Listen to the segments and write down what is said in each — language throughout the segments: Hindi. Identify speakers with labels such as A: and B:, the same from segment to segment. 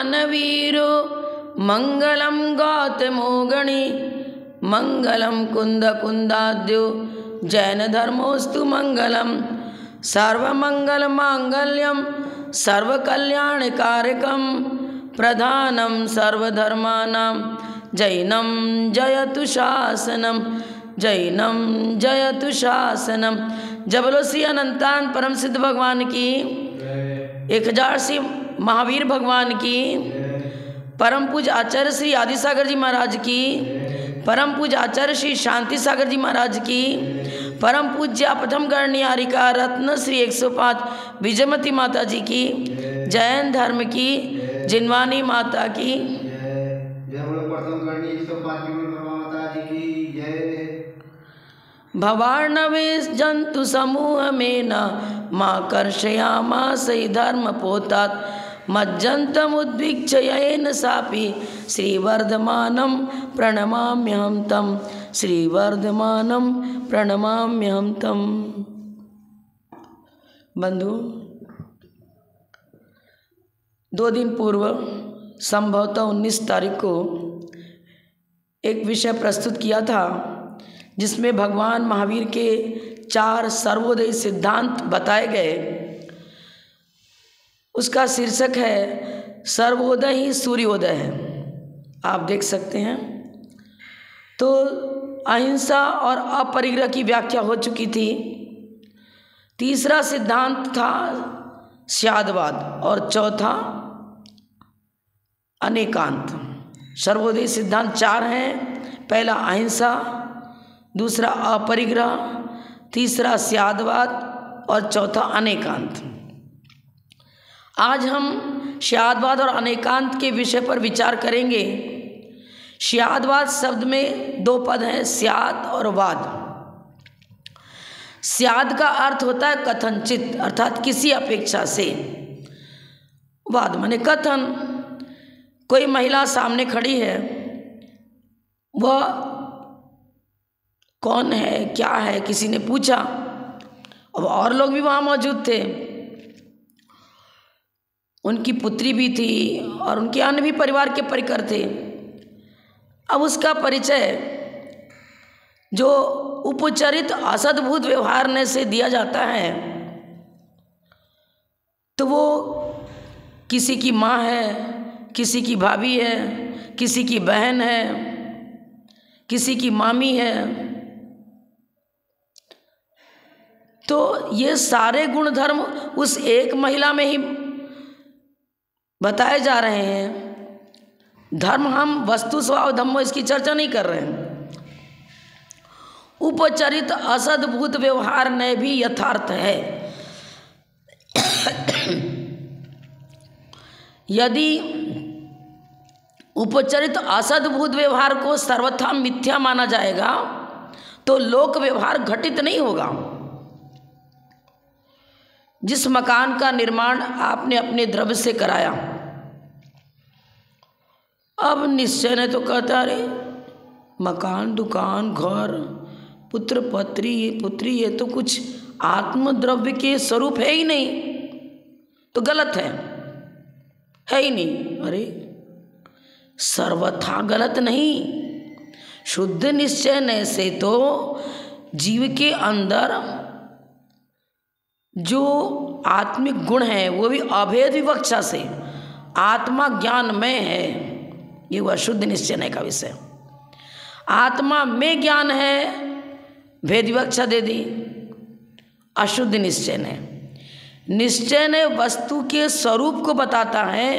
A: दानवीरो मंगलम गौतमो गणी मंगलम कुंद कुंदाद्यो जैन धर्मोस्तु मंगलम सर्वमंगल मांगल्यम सर्वकल्याणकारकम प्रधानम सर्वधर्मानां जैनम जयतु शासनम जैनम जयतु शासनम। जब बोलो श्री अनंतान परम सिद्ध भगवान की, 1000 श्री महावीर भगवान की, परम पूज्य आचार्य श्री आदि सागर जी महाराज की, परम पूज्य आचार्य श्री शांति सागर जी महाराज की, परम पूज्य प्रथम गणनियारिका रत्न श्री 105 विजयमती माता जी की, जैन धर्म की जिनवानी माता की, भवार्णवे जंतु समूह में न माँ कर्षयामा सही धर्म पोतात मज्जंतम उद्भिक्षयेन सापि श्रीवर्धमानं प्रणमाम्यहं तम श्रीवर्धमानं प्रणमाम्यहं तम। बंधु, 2 दिन पूर्व संभवतः 19 तारीख को एक विषय प्रस्तुत किया था जिसमें भगवान महावीर के 4 सर्वोदय सिद्धांत बताए गए। उसका शीर्षक है सर्वोदय ही सूर्योदय है। आप देख सकते हैं। तो अहिंसा और अपरिग्रह की व्याख्या हो चुकी थी। तीसरा सिद्धांत था स्यादवाद और चौथा अनेकांत। सर्वोदय सिद्धांत 4 हैं। पहला अहिंसा, दूसरा अपरिग्रह, तीसरा स्यादवाद और चौथा अनेकांत। आज हम स्यादवाद और अनेकांत के विषय पर विचार करेंगे। स्यादवाद शब्द में 2 पद हैं, स्याद और वाद। स्याद का अर्थ होता है कथनचित, अर्थात किसी अपेक्षा से। वाद माने कथन। कोई महिला सामने खड़ी है, वह कौन है, क्या है, किसी ने पूछा। अब और लोग भी वहाँ मौजूद थे, उनकी पुत्री भी थी और उनके अन्य भी परिवार के परिकर थे। अब उसका परिचय जो उपचरित असद्भुत व्यवहार से दिया जाता है, तो वो किसी की माँ है, किसी की भाभी है, किसी की बहन है, किसी की मामी है। तो ये सारे गुणधर्म उस एक महिला में ही बताए जा रहे हैं। धर्म हम वस्तु स्वभाव धम्मो इसकी चर्चा नहीं कर रहे हैं। उपचरित असद्भुत व्यवहार में भी यथार्थ है। यदि उपचरित असद्भुत व्यवहार को सर्वथा मिथ्या माना जाएगा तो लोक व्यवहार घटित नहीं होगा। जिस मकान का निर्माण आपने अपने द्रव्य से कराया, अब निश्चय ने तो कहता अरे मकान, दुकान, घर, पुत्र पुत्री ये तो कुछ आत्मद्रव्य के स्वरूप है ही नहीं, तो गलत है ही नहीं। अरे सर्वथा गलत नहीं। शुद्ध निश्चय से तो जीव के अंदर जो आत्मिक गुण है वो भी अभेद विवक्षा से आत्मा ज्ञान में है। ये हुआ शुद्ध निश्चय का विषय। आत्मा में ज्ञान है, भेद विवक्षा दे दी। अशुद्ध निश्चय ने वस्तु के स्वरूप को बताता है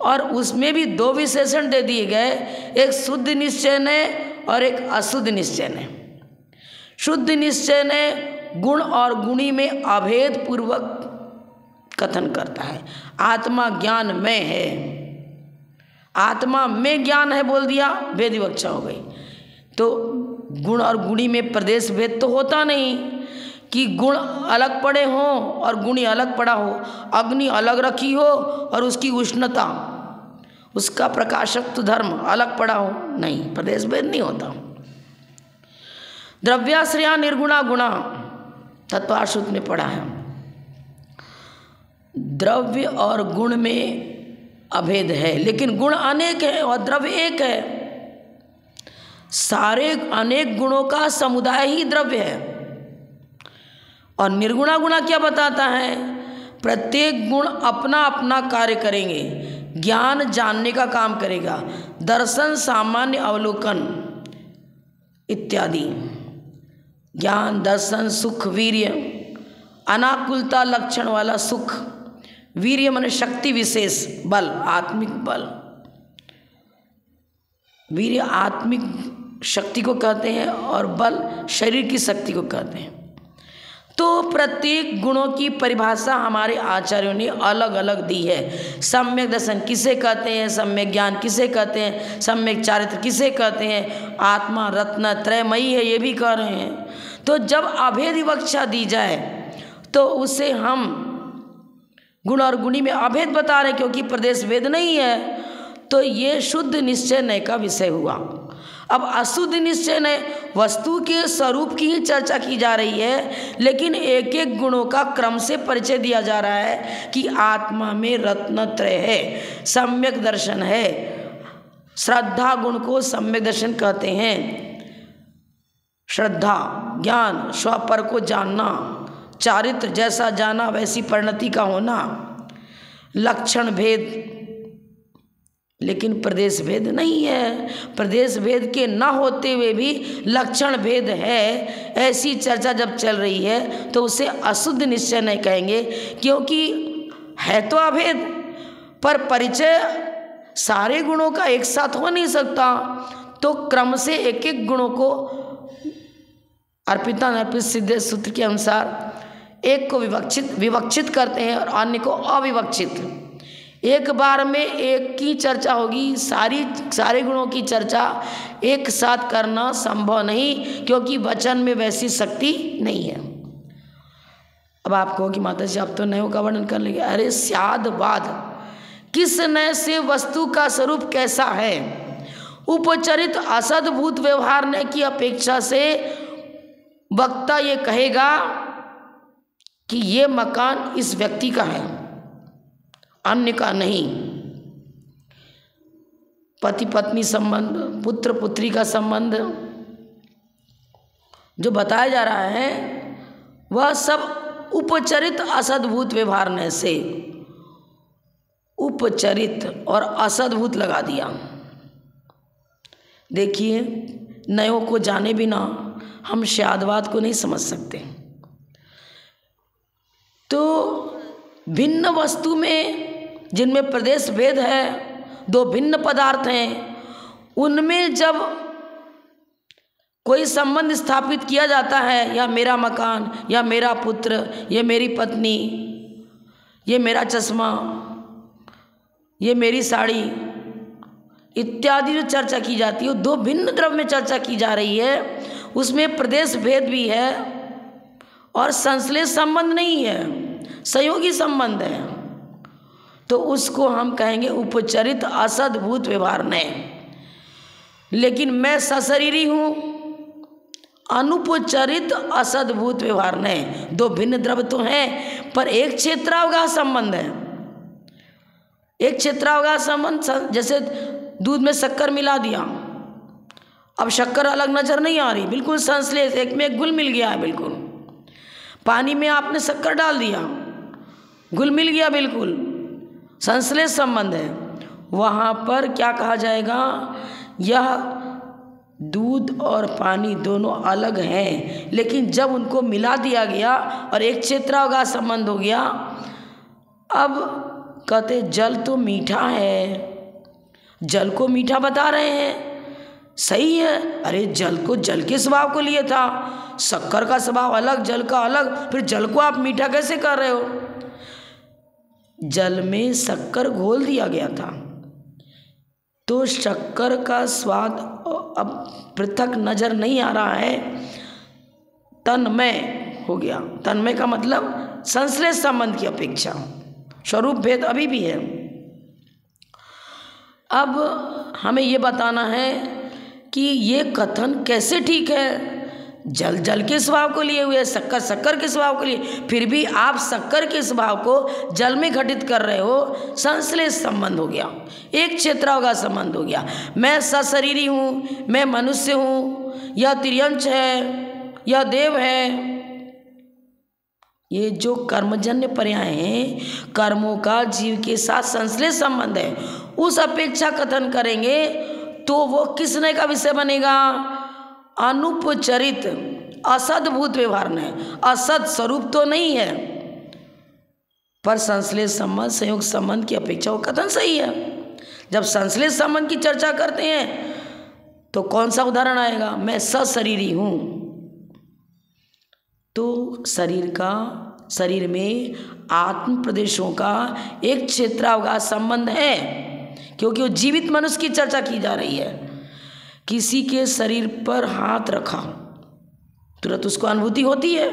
A: और उसमें भी 2 विशेषण दे दिए गए, एक शुद्ध निश्चय ने और एक अशुद्ध निश्चय ने। शुद्ध निश्चय ने गुण और गुणी में अभेद पूर्वक कथन करता है। आत्मा ज्ञान में है, आत्मा में ज्ञान है बोल दिया, भेद विवक्षा हो गई। तो गुण और गुणी में प्रदेश भेद तो होता नहीं कि गुण अलग पड़े हों और गुणी अलग पड़ा हो, अग्नि अलग रखी हो और उसकी उष्णता, उसका प्रकाशक धर्म अलग पड़ा हो, नहीं, प्रदेश भेद नहीं होता। द्रव्याश्रया निर्गुणा गुणा तत्वाशुद्ध में पढ़ा है। द्रव्य और गुण में अभेद है, लेकिन गुण अनेक है और द्रव्य एक है। सारे अनेक गुणों का समुदाय ही द्रव्य है। और निर्गुणा गुणा क्या बताता है? प्रत्येक गुण अपना अपना कार्य करेंगे। ज्ञान जानने का काम करेगा, दर्शन, सामान्य अवलोकन इत्यादि। ज्ञान, दर्शन, सुख, वीर्य, अनाकुलता लक्षण वाला सुख, वीर्य माने शक्ति विशेष, बल, आत्मिक बल। वीर्य आत्मिक शक्ति को कहते हैं और बल शरीर की शक्ति को कहते हैं। तो प्रत्येक गुणों की परिभाषा हमारे आचार्यों ने अलग अलग दी है। सम्यक दर्शन किसे कहते हैं, सम्यक ज्ञान किसे कहते हैं, सम्यक चारित्र किसे कहते हैं, आत्मा रत्न त्रयमयी है ये भी कह रहे हैं। तो जब अभेद विवक्षा दी जाए तो उसे हम गुण और गुणी में अभेद बता रहे, क्योंकि प्रदेश भेद नहीं है। तो ये शुद्ध निश्चय नय का विषय हुआ। अब अशुद्ध निश्चय नय वस्तु के स्वरूप की ही चर्चा की जा रही है, लेकिन एक एक गुणों का क्रम से परिचय दिया जा रहा है कि आत्मा में रत्नत्रय है, सम्यक दर्शन है। श्रद्धा गुण को सम्यक दर्शन कहते हैं। श्रद्धा, ज्ञान, स्वपर को जानना, चारित्र जैसा जाना वैसी परिणति का होना, लक्षण भेद, लेकिन प्रदेश भेद नहीं है। प्रदेश भेद के न होते हुए भी लक्षण भेद है, ऐसी चर्चा जब चल रही है तो उसे अशुद्ध निश्चय नहीं कहेंगे, क्योंकि है तो अभेद, पर परिचय सारे गुणों का एक साथ हो नहीं सकता। तो क्रम से एक एक गुणों को अर्पिता अर्पित सिद्ध सूत्र के अनुसार एक को विवक्षित करते हैं और अन्य को अविवक्षित। एक बार में एक की चर्चा होगी, सारे गुणों की चर्चा एक साथ करना संभव नहीं, क्योंकि वचन में वैसी शक्ति नहीं है। अब आप कहो कि माता जी आप तो नयों का वर्णन कर लेंगे। अरे स्यादवाद, किस नय से वस्तु का स्वरूप कैसा है, उपचरित असद्भूत व्यवहार नय की अपेक्षा से वक्ता ये कहेगा कि ये मकान इस व्यक्ति का है, अन्य का नहीं। पति पत्नी संबंध, पुत्र पुत्री का संबंध जो बताया जा रहा है वह सब उपचरित असद्भूत व्यवहार ने से, उपचरित और असद्भूत लगा दिया। देखिए, नयों को जाने बिना हम स्यादवाद को नहीं समझ सकते। तो भिन्न वस्तु में जिनमें प्रदेश भेद है, दो भिन्न पदार्थ हैं, उनमें जब कोई संबंध स्थापित किया जाता है, या मेरा मकान, या मेरा पुत्र, ये मेरी पत्नी, ये मेरा चश्मा, ये मेरी साड़ी इत्यादि जो चर्चा की जाती है, दो भिन्न द्रव्य में चर्चा की जा रही है, उसमें प्रदेश भेद भी है और संश्लेष संबंध नहीं है, सहयोगी संबंध है। तो उसको हम कहेंगे उपचरित असद्भूत व्यवहार ने। लेकिन मैं सशरीरी हूँ, अनुपचरित असद्भूत व्यवहार ने। दो भिन्न द्रव्य तो हैं, पर एक क्षेत्रावगाह संबंध है। एक क्षेत्रावगाह संबंध, जैसे दूध में शक्कर मिला दिया, अब शक्कर अलग नजर नहीं आ रही, बिल्कुल संश्लेष, एक में एक घुल मिल गया है। बिल्कुल पानी में आपने शक्कर डाल दिया, घुल मिल गया, बिल्कुल संश्लेष संबंध है। वहाँ पर क्या कहा जाएगा, यह दूध और पानी दोनों अलग हैं, लेकिन जब उनको मिला दिया गया और एक क्षेत्रावगाह संबंध हो गया। अब कहते जल तो मीठा है, जल को मीठा बता रहे हैं, सही है। अरे जल को जल के स्वभाव को लिए था, शक्कर का स्वभाव अलग, जल का अलग, फिर जल को आप मीठा कैसे कर रहे हो? जल में शक्कर घोल दिया गया था, तो शक्कर का स्वाद अब पृथक नजर नहीं आ रहा है, तन्मय हो गया। तन्मय का मतलब संश्लेष संबंध की अपेक्षा, स्वरूप भेद अभी भी है। अब हमें ये बताना है कि ये कथन कैसे ठीक है, जल जल के स्वभाव को लिए हुए, शक्कर शक्कर के स्वभाव को लिए, फिर भी आप शक्कर के स्वभाव को जल में घटित कर रहे हो। संश्लेष संबंध हो गया, एक क्षेत्राव का संबंध हो गया। मैं सशरीरी हूँ, मैं मनुष्य हूँ, यह त्रियंश है, यह देव है। ये जो कर्मजन्य पर्याय हैं, कर्मों का जीव के साथ संश्लेष संबंध है, उस अपेक्षा कथन करेंगे तो वो किसने का विषय बनेगा? अनुपचरित असद्भूत व्यवहार ने। असद स्वरूप तो नहीं है, पर संश्लेष संबंध, संयोग संबंध की अपेक्षा वो कथन सही है। जब संश्लेष संबंध की चर्चा करते हैं तो कौन सा उदाहरण आएगा? मैं सशरीरी हूँ, तो शरीर में आत्म प्रदेशों का एक क्षेत्रावकाश संबंध है, क्योंकि वो जीवित मनुष्य की चर्चा की जा रही है। किसी के शरीर पर हाथ रखा, तुरंत उसको अनुभूति होती है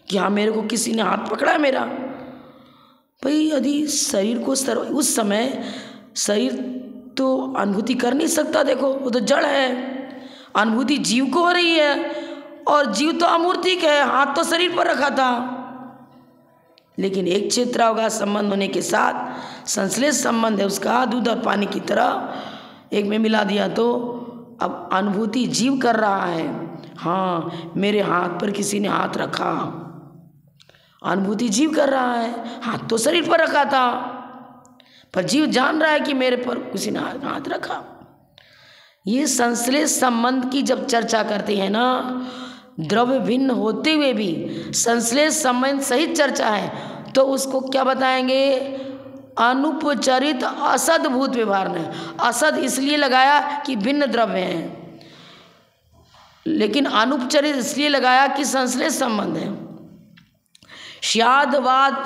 A: कि हाँ मेरे को किसी ने हाथ पकड़ा है मेरा। भाई यदि शरीर को उस समय शरीर तो अनुभूति कर नहीं सकता, देखो वो तो जड़ है, अनुभूति जीव को हो रही है, और जीव तो अमूर्तिक है, हाथ तो शरीर पर रखा था। लेकिन एक क्षेत्रावकाश संबंध होने के साथ संश्लेष संबंध है उसका, दूध और पानी की तरह एक में मिला दिया, तो अब अनुभूति जीव कर रहा है। हाँ मेरे हाथ पर किसी ने हाथ रखा, अनुभूति जीव कर रहा है, हाथ तो शरीर पर रखा था, पर जीव जान रहा है कि मेरे पर किसी ने हाथ रखा। ये संश्लेष संबंध की जब चर्चा करते हैं ना, द्रव्य भिन्न होते हुए भी संश्लेष संबंध सहित चर्चा है, तो उसको क्या बताएंगे? अनुपचरित असद्भूत व्यवहार ने। असद इसलिए लगाया कि भिन्न द्रव्य हैं, लेकिन अनुपचरित इसलिए लगाया कि संश्लेष संबंध है। स्यादवाद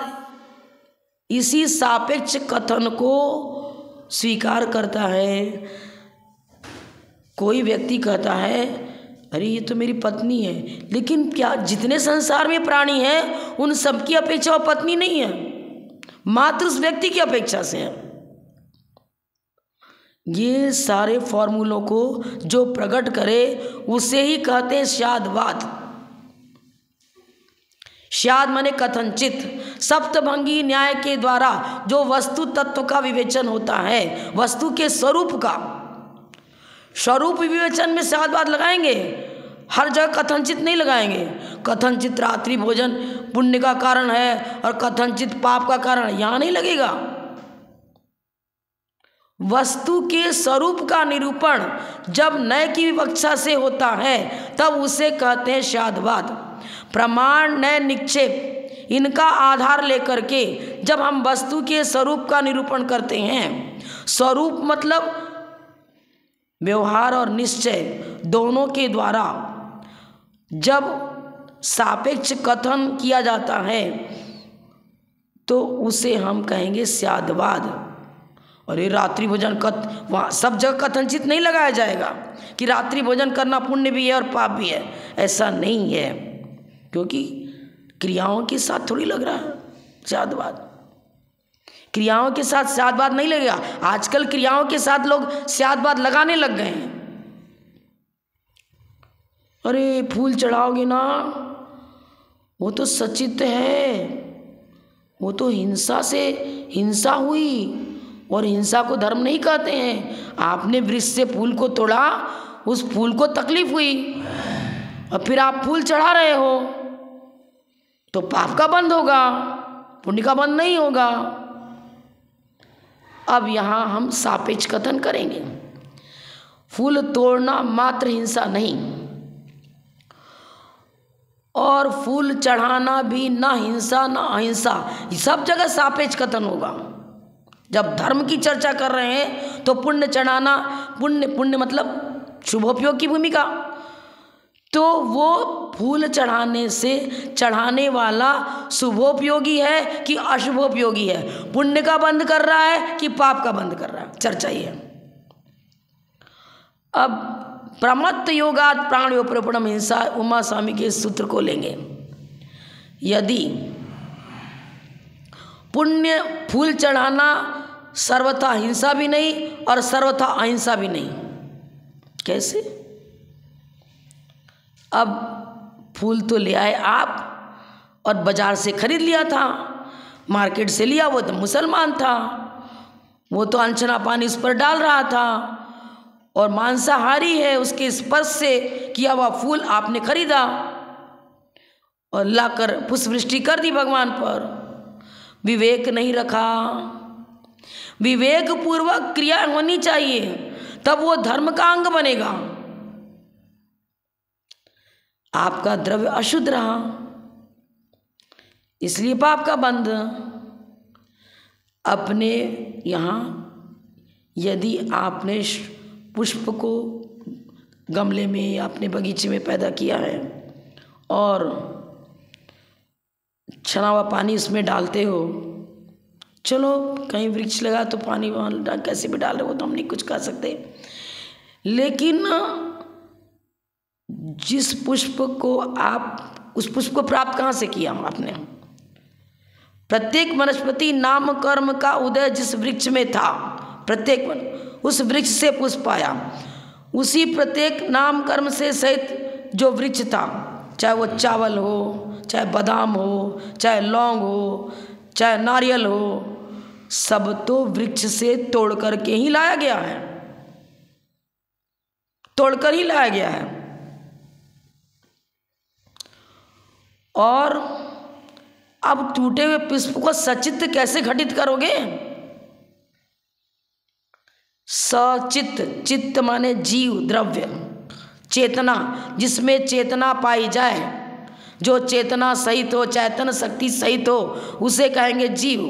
A: इसी सापेक्ष कथन को स्वीकार करता है। कोई व्यक्ति कहता है अरे ये तो मेरी पत्नी है, लेकिन क्या जितने संसार में प्राणी हैं उन सबकी अपेक्षा वो पत्नी नहीं है, मात्र उस व्यक्ति की अपेक्षा से है। ये सारे फॉर्मूलों को जो प्रकट करे उसे ही कहते हैं स्यादवाद। स्याद माने कथनचित, सप्तभंगी न्याय के द्वारा जो वस्तु तत्व का विवेचन होता है, वस्तु के स्वरूप का, स्वरूप विवेचन में स्यादवाद लगाएंगे, हर जगह कथनचित नहीं लगाएंगे। कथनचित रात्रि भोजन पुण्य का कारण है और कथनचित पाप का कारण, यहां नहीं लगेगा। वस्तु के स्वरूप का निरूपण जब नय की विवक्षा से होता है तब उसे कहते हैं स्यादवाद। प्रमाण, नय, निक्षेप, इनका आधार लेकर के जब हम वस्तु के स्वरूप का निरूपण करते हैं, स्वरूप मतलब व्यवहार और निश्चय दोनों के द्वारा जब सापेक्ष कथन किया जाता है तो उसे हम कहेंगे स्यादवाद। और ये रात्रि भोजन वहाँ सब जगह कथनचित नहीं लगाया जाएगा कि रात्रि भोजन करना पुण्य भी है और पाप भी है, ऐसा नहीं है, क्योंकि क्रियाओं के साथ थोड़ी लग रहा है स्यादवाद। क्रियाओं के साथ स्यादवाद नहीं लगेगा। आजकल क्रियाओं के साथ लोग स्यादवाद लगाने लग गए हैं। अरे फूल चढ़ाओगे ना, वो तो सचित है, वो तो हिंसा हुई, और हिंसा को धर्म नहीं कहते हैं। आपने वृक्ष से फूल को तोड़ा, उस फूल को तकलीफ हुई और फिर आप फूल चढ़ा रहे हो, तो पाप का बंध होगा, पुण्य का बंध नहीं होगा। अब यहाँ हम सापेक्ष कथन करेंगे। फूल तोड़ना मात्र हिंसा नहीं, और फूल चढ़ाना भी ना हिंसा ना अहिंसा, सब जगह सापेक्ष कथन होगा। जब धर्म की चर्चा कर रहे हैं तो पुण्य चढ़ाना, पुण्य मतलब शुभोपयोग की भूमिका, तो वो फूल चढ़ाने से चढ़ाने वाला शुभोपयोगी है कि अशुभोपयोगी है, पुण्य का बंध कर रहा है कि पाप का बंध कर रहा है, चर्चा ही है। अब प्रमत्त योगात प्राणयोपरोपणम हिंसा, उमा स्वामी के सूत्र को लेंगे। यदि पुण्य फूल चढ़ाना सर्वथा हिंसा भी नहीं और सर्वथा अहिंसा भी नहीं, कैसे? अब फूल तो ले आए आप और बाजार से खरीद लिया था, मार्केट से लिया, वो तो मुसलमान था, वो तो अनछना पानी उस पर डाल रहा था और मांसाहारी है, उसके स्पर्श से किया हुआ फूल आपने खरीदा और लाकर पुष्पवृष्टि कर दी भगवान पर। विवेक नहीं रखा। विवेक पूर्वक क्रिया होनी चाहिए, तब वो धर्म का अंग बनेगा। आपका द्रव्य अशुद्ध रहा, इसलिए पाप का बंध। अपने यहाँ यदि आपने पुष्प को गमले में या अपने बगीचे में पैदा किया है और छना हुआ पानी उसमें डालते हो, चलो कहीं वृक्ष लगा तो पानी वहाँ कैसे भी डाल रहे, वो तो हम नहीं कुछ कर सकते, लेकिन जिस पुष्प को आप, उस पुष्प को प्राप्त कहाँ से किया आपने? प्रत्येक वनस्पति नाम कर्म का उदय जिस वृक्ष में था, प्रत्येक उस वृक्ष से पुष्प आया। उसी प्रत्येक नाम कर्म से सहित जो वृक्ष था, चाहे वो चावल हो, चाहे बादाम हो, चाहे लौंग हो, चाहे नारियल हो, सब तो वृक्ष से तोड़ करके ही लाया गया है, तोड़कर ही लाया गया है। और अब टूटे हुए पुष्प को सचित्त कैसे घटित करोगे? सचित्त, चित्त माने जीव, द्रव्य, चेतना, जिसमें चेतना पाई जाए, जो चेतना सहित हो, चैतन्य शक्ति सहित हो, उसे कहेंगे जीव।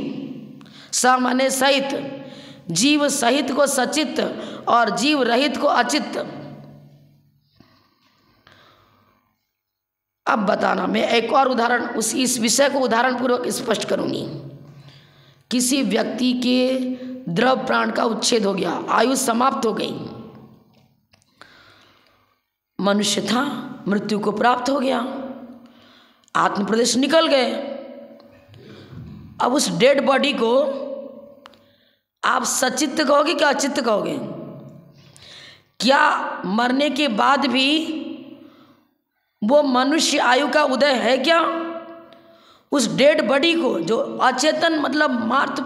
A: स माने सहित, जीव सहित को सचित्त और जीव रहित को अचित्त। अब बताना, मैं एक और उदाहरण इस विषय को उदाहरण पूर्वक स्पष्ट करूंगी। किसी व्यक्ति के द्रव प्राण का उच्छेद हो गया, आयु समाप्त हो गई, मनुष्य था, मृत्यु को प्राप्त हो गया, आत्म प्रदेश निकल गए। अब उस डेड बॉडी को आप सचित्त कहोगे क्या अचित्त कहोगे? क्या मरने के बाद भी वो मनुष्य आयु का उदय है क्या? उस डेड बॉडी को, जो अचेतन मतलब मात्र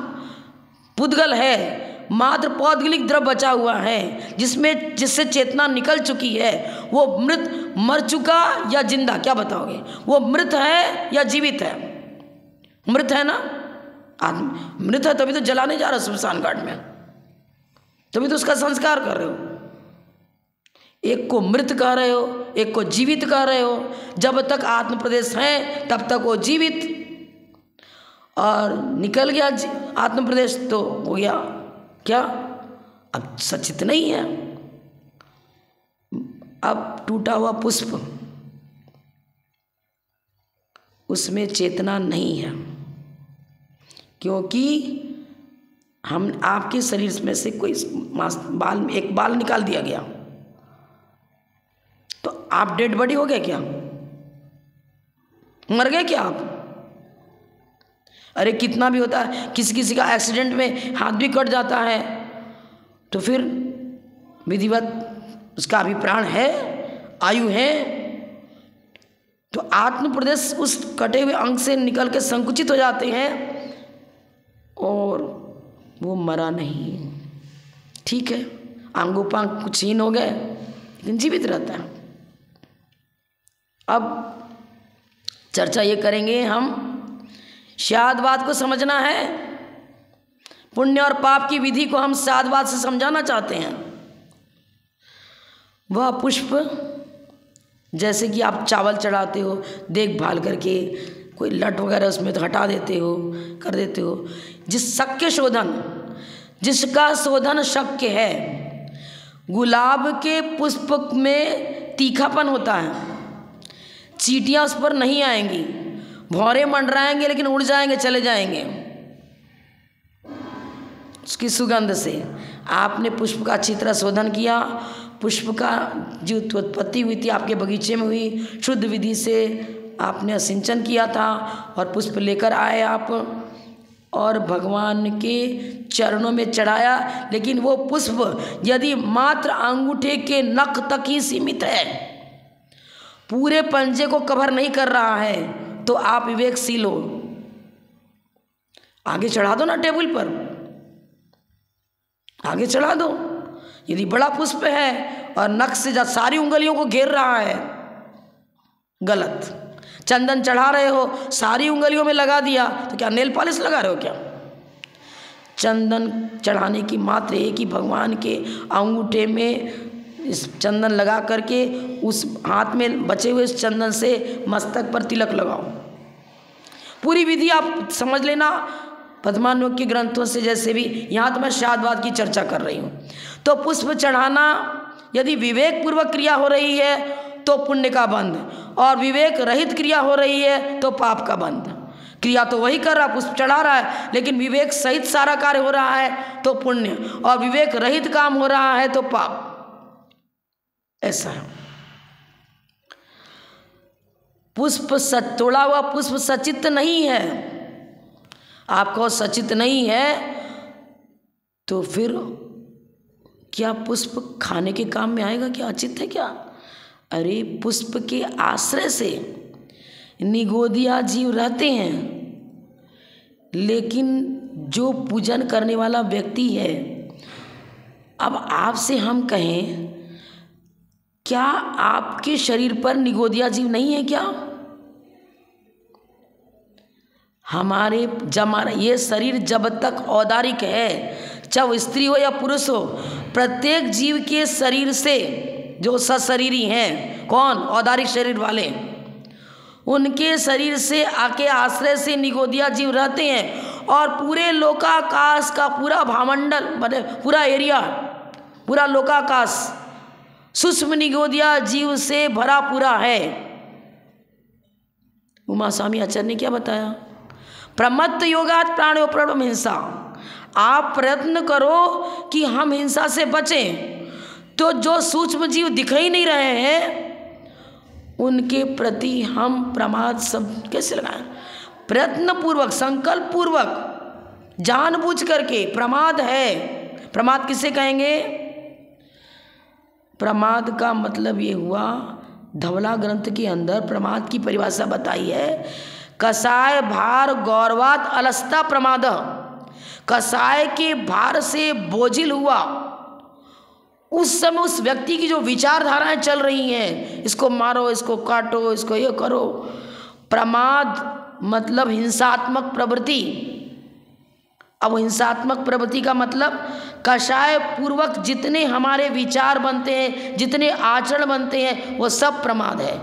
A: पुद्गल है, मात्र पौद्गलिक द्रव बचा हुआ है, जिससे चेतना निकल चुकी है, वो मर चुका या जिंदा, क्या बताओगे? वो मृत है या जीवित है? मृत है ना, आदमी मृत है, तभी तो जलाने जा रहा श्मशान घाट में, तभी तो उसका संस्कार कर रहे हो। एक को मृत कह रहे हो, एक को जीवित कह रहे हो। जब तक आत्म प्रदेश है तब तक वो जीवित, और निकल गया आत्म प्रदेश तो हो गया क्या? अब सचित नहीं है। अब टूटा हुआ पुष्प, उसमें चेतना नहीं है, क्योंकि हम आपके शरीर में से कोई बाल, एक बाल निकाल दिया गया तो आप डेड बॉडी हो गए क्या? मर गए क्या आप? अरे कितना भी होता है, किसी का एक्सीडेंट में हाथ भी कट जाता है तो फिर विधिवत उसका भी प्राण है, आयु है, तो आत्म प्रदेश उस कटे हुए अंग से निकल के संकुचित हो जाते हैं और वो मरा नहीं। ठीक है, अंगोपांग कुछ हीन हो गए लेकिन जीवित रहता है। अब चर्चा ये करेंगे हम, शादवाद को समझना है, पुण्य और पाप की विधि को हम शादवाद से समझाना चाहते हैं। वह पुष्प, जैसे कि आप चावल चढ़ाते हो, देखभाल करके कोई लट वगैरह उसमें तो हटा देते हो, कर देते हो, शक्य शोधन, जिसका शोधन शक्य है। गुलाब के पुष्प में तीखापन होता है, चींटियाँ उस पर नहीं आएंगी, भौरे मंडराएंगे लेकिन उड़ जाएंगे, चले जाएंगे उसकी सुगंध से। आपने पुष्प का अच्छी तरह शोधन किया, पुष्प का जो उत्पत्ति हुई थी आपके बगीचे में हुई, शुद्ध विधि से आपने सिंचन किया था और पुष्प लेकर आए आप और भगवान के चरणों में चढ़ाया। लेकिन वो पुष्प यदि मात्र अंगूठे के नख तक ही सीमित है पूरे पंजे को कवर नहीं कर रहा है तो आप विवेकशील हो, आगे चढ़ा दो ना, टेबल पर आगे चढ़ा दो। यदि बड़ा पुष्प है और नख से सारी उंगलियों को घेर रहा है, गलत। चंदन चढ़ा रहे हो, सारी उंगलियों में लगा दिया, तो क्या नेल पॉलिश लगा रहे हो क्या? चंदन चढ़ाने की मात्र एक ही, भगवान के अंगूठे में इस चंदन लगा करके उस हाथ में बचे हुए इस चंदन से मस्तक पर तिलक लगाओ। पूरी विधि आप समझ लेना पद्मानुग के ग्रंथों से, जैसे भी यहाँ तो मैं शादवाद की चर्चा कर रही हूँ। तो पुष्प चढ़ाना यदि विवेक पूर्वक क्रिया हो रही है तो पुण्य का बंध, और विवेक रहित क्रिया हो रही है तो पाप का बंध। क्रिया तो वही कर रहा, पुष्प चढ़ा रहा है, लेकिन विवेक सहित सारा कार्य हो रहा है तो पुण्य, और विवेक रहित काम हो रहा है तो पाप। ऐसा है। पुष्प तोड़ा हुआ पुष्प सचित नहीं है। आपको सचित नहीं है तो फिर क्या पुष्प खाने के काम में आएगा? क्या अचित है क्या? अरे पुष्प के आश्रय से निगोदिया जीव रहते हैं, लेकिन जो पूजन करने वाला व्यक्ति है, अब आपसे हम कहें, क्या आपके शरीर पर निगोदिया जीव नहीं है क्या? हमारे ये शरीर जब तक औदारिक है, चाहे स्त्री हो या पुरुष हो, प्रत्येक जीव के शरीर से जो सशरीरी हैं, कौन? औदारिक शरीर वाले, उनके शरीर से आके आश्रय से निगोदिया जीव रहते हैं, और पूरे लोकाकाश का पूरा भामंडल, पूरा एरिया, पूरा लोकाकाश सूक्ष्म निगोदिया जीव से भरा पूरा है। उमा स्वामी आचार्य ने क्या बताया? प्रमत्त योगात प्राणो प्रणम हिंसा। आप प्रयत्न करो कि हम हिंसा से बचें, तो जो सूक्ष्म जीव दिखाई नहीं रहे हैं उनके प्रति हम प्रमाद शब्द कैसे लगाएं? प्रयत्न पूर्वक, संकल्प पूर्वक, जानबूझ करके। प्रमाद है, प्रमाद किसे कहेंगे? प्रमाद का मतलब ये हुआ, धवला ग्रंथ के अंदर प्रमाद की परिभाषा बताई है, कसाय भार गौरवात अलस्ता प्रमाद। कसाय के भार से बोझिल हुआ उस समय उस व्यक्ति की जो विचारधाराएं चल रही हैं, इसको मारो, इसको काटो, इसको ये करो, प्रमाद मतलब हिंसात्मक प्रवृत्ति। अब हिंसात्मक प्रवृत्ति का मतलब कषाय पूर्वक जितने हमारे विचार बनते हैं, जितने आचरण बनते हैं, वो सब प्रमाद है।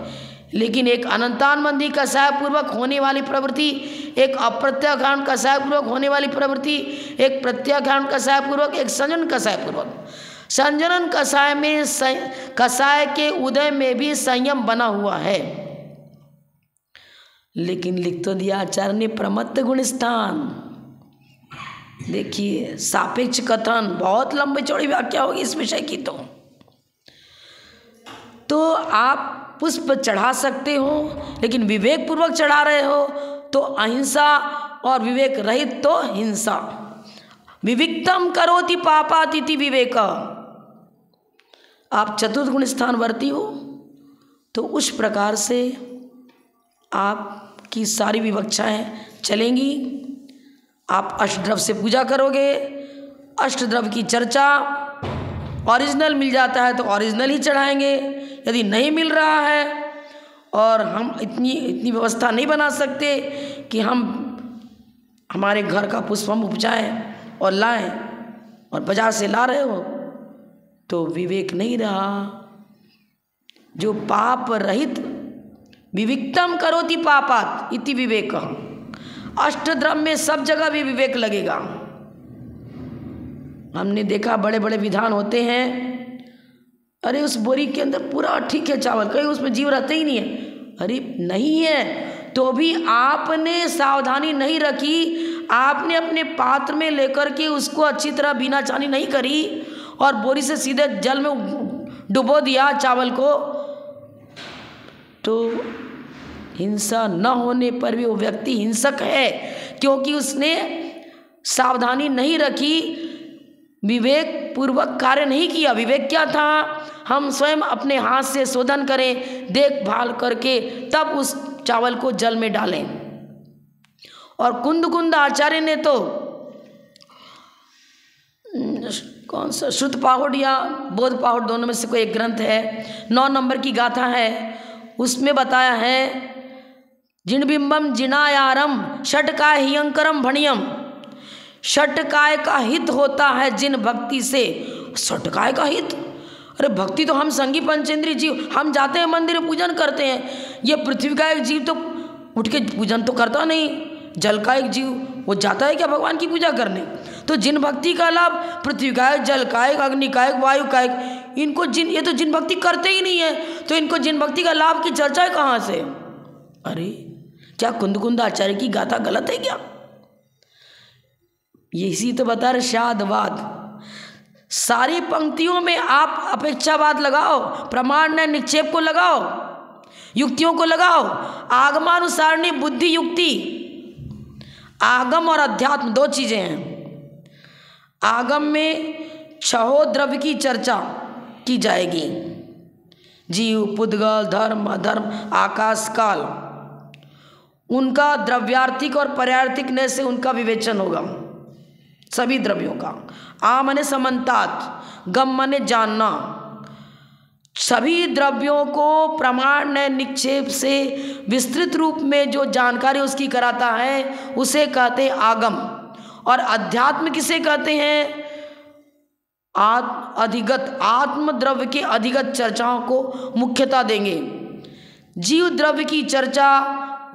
A: लेकिन एक अनंतानबंदी कषाय पूर्वक होने वाली प्रवृत्ति, एक अप्रत्याख्यान कषाय पूर्वक होने वाली प्रवृत्ति, एक प्रत्याख्यान कषाय पूर्वक, एक संजन कषाय पूर्वक। संजनन कषाय में कषाय के उदय में भी संयम बना हुआ है, लेकिन लिख तो दिया आचार्य ने प्रमत्त गुण स्थान। देखिए सापेक्ष कथन, बहुत लंबी चौड़ी व्याख्या होगी इस विषय की। तो आप पुष्प चढ़ा सकते हो, लेकिन विवेक पूर्वक चढ़ा रहे हो तो अहिंसा, और विवेक रहित तो हिंसा। विविक्तम करोति पापातिथि विवेक। आप चतुर्थ गुण स्थान वर्ती हो तो उस प्रकार से आपकी सारी विवक्षाएं चलेंगी। आप अष्टद्रव्य से पूजा करोगे, अष्टद्रव्य की चर्चा, ओरिजिनल मिल जाता है तो ओरिजिनल ही चढ़ाएंगे। यदि नहीं मिल रहा है और हम इतनी व्यवस्था नहीं बना सकते कि हम हमारे घर का पुष्प हम उपजाएं और लाएं, और बाजार से ला रहे हो, तो विवेक नहीं रहा। जो पाप रहित, विविक्तम करोति पापात इति विवेक। अष्टद्रव्य में सब जगह भी विवेक लगेगा। हमने देखा बड़े बड़े विधान होते हैं, अरे उस बोरी के अंदर पूरा ठीक है चावल, कहीं उसमें जीव रहते ही नहीं है। अरे नहीं है, तो भी आपने सावधानी नहीं रखी, आपने अपने पात्र में लेकर के उसको अच्छी तरह बिना छानी नहीं करी और बोरी से सीधे जल में डुबो दिया चावल को, तो हिंसा न होने पर भी वो व्यक्ति हिंसक है, क्योंकि उसने सावधानी नहीं रखी। विवेक पूर्वक कार्य नहीं किया। विवेक क्या था? हम स्वयं अपने हाथ से शोधन करें, देखभाल करके तब उस चावल को जल में डालें। और कुंद आचार्य ने तो कौन सा श्रुत पाहुड़ या बोध पाहुड़ दोनों में से कोई एक ग्रंथ है, 9 नंबर की गाथा है, उसमें बताया है जिनबिंबम जिनायारम षटकाय हियंकरम भणियम। षटकाय का हित होता है जिन भक्ति से। षटकाय का हित? अरे भक्ति तो हम संगी पंचेंद्रिय जीव, हम जाते हैं मंदिर में पूजन करते हैं। ये पृथ्वी का एक जीव तो उठ के पूजन तो करता नहीं, जल का एक जीव वो जाता है क्या भगवान की पूजा करने? तो जिन भक्ति का लाभ पृथ्वी का एक, जल का एक, अग्नि का एक, वायु का एक, इनको ये तो जिन भक्ति करते ही नहीं है, तो इनको जिन भक्ति का लाभ की चर्चा कहाँ से? अरे क्या कुंद आचार्य की गाथा गलत है क्या? ये इसी तो बता रहे शादवाद। सारी पंक्तियों में आप अपेक्षावाद लगाओ, प्रमाण ने निक्षेप को लगाओ, युक्तियों को लगाओ। आगमानुसारणी बुद्धि युक्ति, आगम और अध्यात्म 2 चीजें हैं। आगम में 6 द्रव्य की चर्चा की जाएगी, जीव, पुद्गल, धर्म, अधर्म, आकाश, काल। उनका द्रव्यार्थिक और पर्यार्थिक ने से उनका विवेचन होगा, सभी द्रव्यों का। आ मने समन्तात, गम मने जानना। सभी द्रव्यों को प्रमाण ने निक्षेप से विस्तृत रूप में जो जानकारी उसकी कराता है उसे कहते हैं आगम। और अध्यात्म किसे कहते हैं? अधिगत, आत्म द्रव्य के अधिगत चर्चाओं को मुख्यता देंगे। जीव द्रव्य की चर्चा,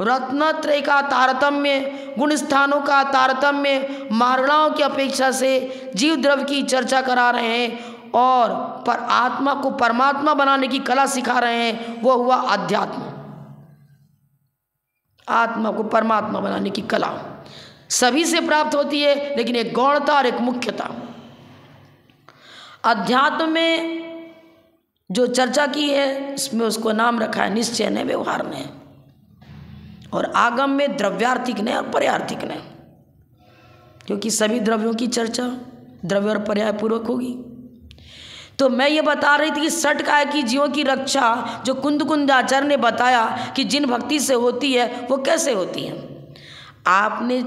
A: रत्नत्रय का तारतम्य, गुण स्थानों का तारतम्य, मारणाओं की अपेक्षा से जीव द्रव्य की चर्चा करा रहे हैं और पर आत्मा को परमात्मा बनाने की कला सिखा रहे हैं। वो हुआ अध्यात्म, आत्मा को परमात्मा बनाने की कला सभी से प्राप्त होती है, लेकिन एक गौणता और एक मुख्यता। अध्यात्म में जो चर्चा की है इसमें उसको नाम रखा है निश्चय ने, व्यवहार ने। और आगम में द्रव्यार्थिक ने और पर्यार्थिक ने, क्योंकि सभी द्रव्यों की चर्चा द्रव्य और पर्याय पूर्वक होगी। तो मैं ये बता रही थी कि षटकाय की जीवों की रक्षा जो कुंद आचार्य ने बताया कि जिन भक्ति से होती है वो कैसे होती है। आपने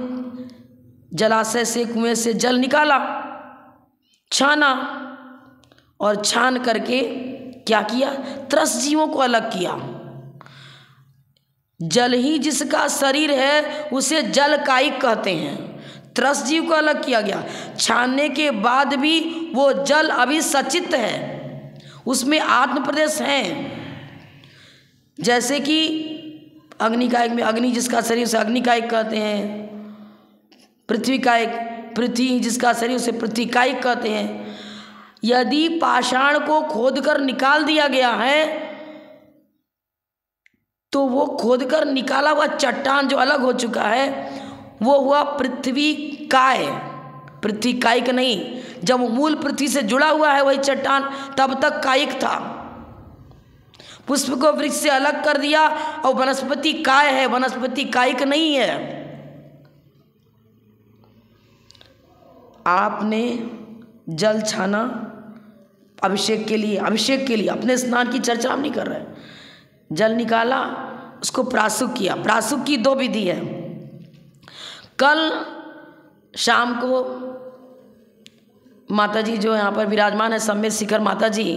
A: जलाशय से, कुएं से जल निकाला, छाना, और छान करके क्या किया? त्रस जीवों को अलग किया। जल ही जिसका शरीर है उसे जल कायिक कहते हैं। त्रस जीव को अलग किया गया। छानने के बाद भी वो जल अभी सचित है, उसमें आत्म प्रदेश हैं। जैसे कि अग्निकायिक में अग्नि जिसका शरीर उसे अग्निकायिक कहते हैं, पृथ्वी कायिक, पृथ्वी जिसका शरीर उसे पृथ्वी कायिक कहते हैं। यदि पाषाण को खोदकर निकाल दिया गया है तो वो खोदकर निकाला हुआ चट्टान जो अलग हो चुका है वो हुआ पृथ्वी काय, पृथ्वी कायिक नहीं। जब मूल पृथ्वी से जुड़ा हुआ है वही चट्टान तब तक कायिक था। पुष्प को वृक्ष से अलग कर दिया और वनस्पति काय है, वनस्पति कायिक नहीं है। आपने जल छाना अभिषेक के लिए, अभिषेक के लिए, अपने स्नान की चर्चा हम नहीं कर रहे। जल निकाला, उसको प्रासुक किया। प्रासुक की 2 विधि है। कल शाम को माताजी जो यहाँ पर विराजमान है सम्मेद शिखर माता जी,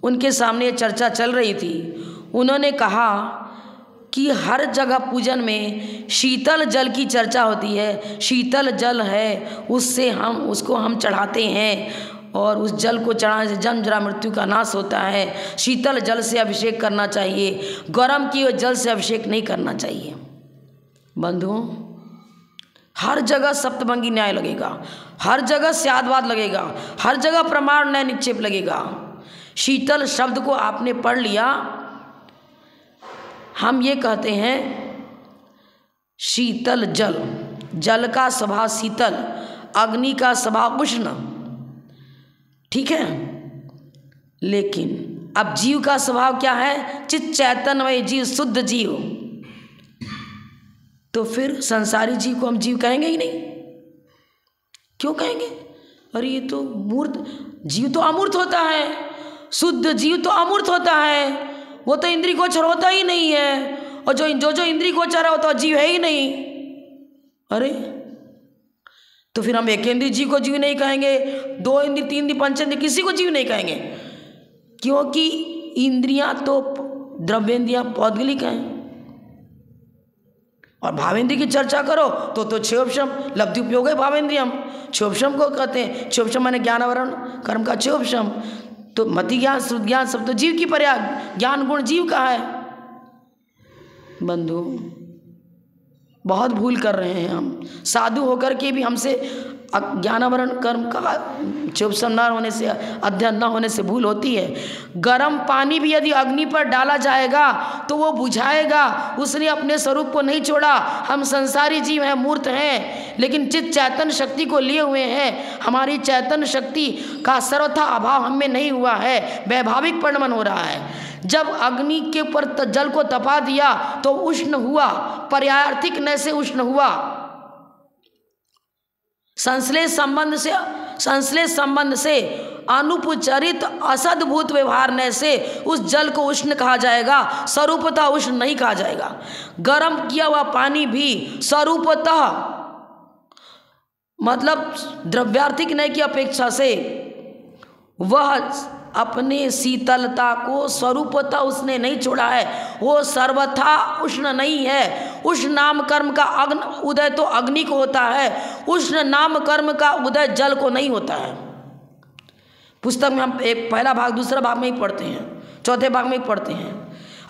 A: उनके सामने ये चर्चा चल रही थी। उन्होंने कहा कि हर जगह पूजन में शीतल जल की चर्चा होती है। शीतल जल है, उससे उसको हम चढ़ाते हैं और उस जल को चढ़ाने से जन्म जरा मृत्यु का नाश होता है। शीतल जल से अभिषेक करना चाहिए, गर्म किए जल से अभिषेक नहीं करना चाहिए। बंधुओं, हर जगह सप्तभंगी न्याय लगेगा, हर जगह स्यादवाद लगेगा, हर जगह प्रमाण न्याय निक्षेप लगेगा। शीतल शब्द को आपने पढ़ लिया, हम ये कहते हैं शीतल जल, जल का स्वभाव शीतल, अग्नि का स्वभाव उष्ण, ठीक है। लेकिन अब जीव का स्वभाव क्या है? चित चैतन्यमय जीव, शुद्ध जीव। तो फिर संसारी जीव को हम जीव कहेंगे ही नहीं। क्यों कहेंगे? अरे ये तो मूर्त जीव तो अमूर्त होता है, शुद्ध जीव तो अमूर्त होता है, वो तो इंद्रिय गोचर होता ही नहीं है, और जो इंद्रिय गोचर होता है जीव है ही नहीं। अरे तो फिर हम एक इंद्रिय जीव को जीव नहीं कहेंगे, दो इंद्रिय, तीन इंद्रिय, पंच इंद्रिय, किसी को जीव नहीं कहेंगे, क्योंकि इंद्रियां तो द्रव्येंद्रियां पौद्गलिक हैं। और भावेंद्रिय की चर्चा करो तो क्षयोपशम लब्धि उपयोग है भावेंद्रियम, क्षयोपशम को कहते हैं। क्षयोपशम माने ज्ञानावरण कर्म का क्षयोपशम। तो मति ज्ञान श्रुति ज्ञान सब तो जीव की पर्याय, ज्ञान गुण जीव का है। बंधु बहुत भूल कर रहे हैं हम, साधु होकर के भी हमसे ज्ञानावरण कर्म का क्षयोपशम न होने से, अध्ययन न होने से भूल होती है। गर्म पानी भी यदि अग्नि पर डाला जाएगा तो वो बुझाएगा, उसने अपने स्वरूप को नहीं छोड़ा। हम संसारी जीव हैं, मूर्त हैं, लेकिन चित्त चैतन्य शक्ति को लिए हुए हैं। हमारी चैतन्य शक्ति का सर्वथा अभाव हम में नहीं हुआ है, वैभाविक परिणमन हो रहा है। जब अग्नि के ऊपर जल को तपा दिया तो उष्ण हुआ, पर्यायार्थिक नय से उष्ण हुआ। संश्लेष संबंध से अनुपचरित असद्भुत व्यवहार से उस जल को उष्ण कहा जाएगा, स्वरूपतः उष्ण नहीं कहा जाएगा। गर्म किया हुआ पानी भी स्वरूपतः, मतलब द्रव्यार्थिक नय की अपेक्षा से वह अपने शीतलता को स्वरूपतः उसने नहीं छोड़ा है, वो सर्वथा उष्ण नहीं है। उष्ण नाम कर्म का उदय तो अग्नि को होता है, उष्ण नाम कर्म का उदय जल को नहीं होता है। पुस्तक में हम एक पहला भाग दूसरा भाग में ही पढ़ते हैं, चौथे भाग में ही पढ़ते हैं।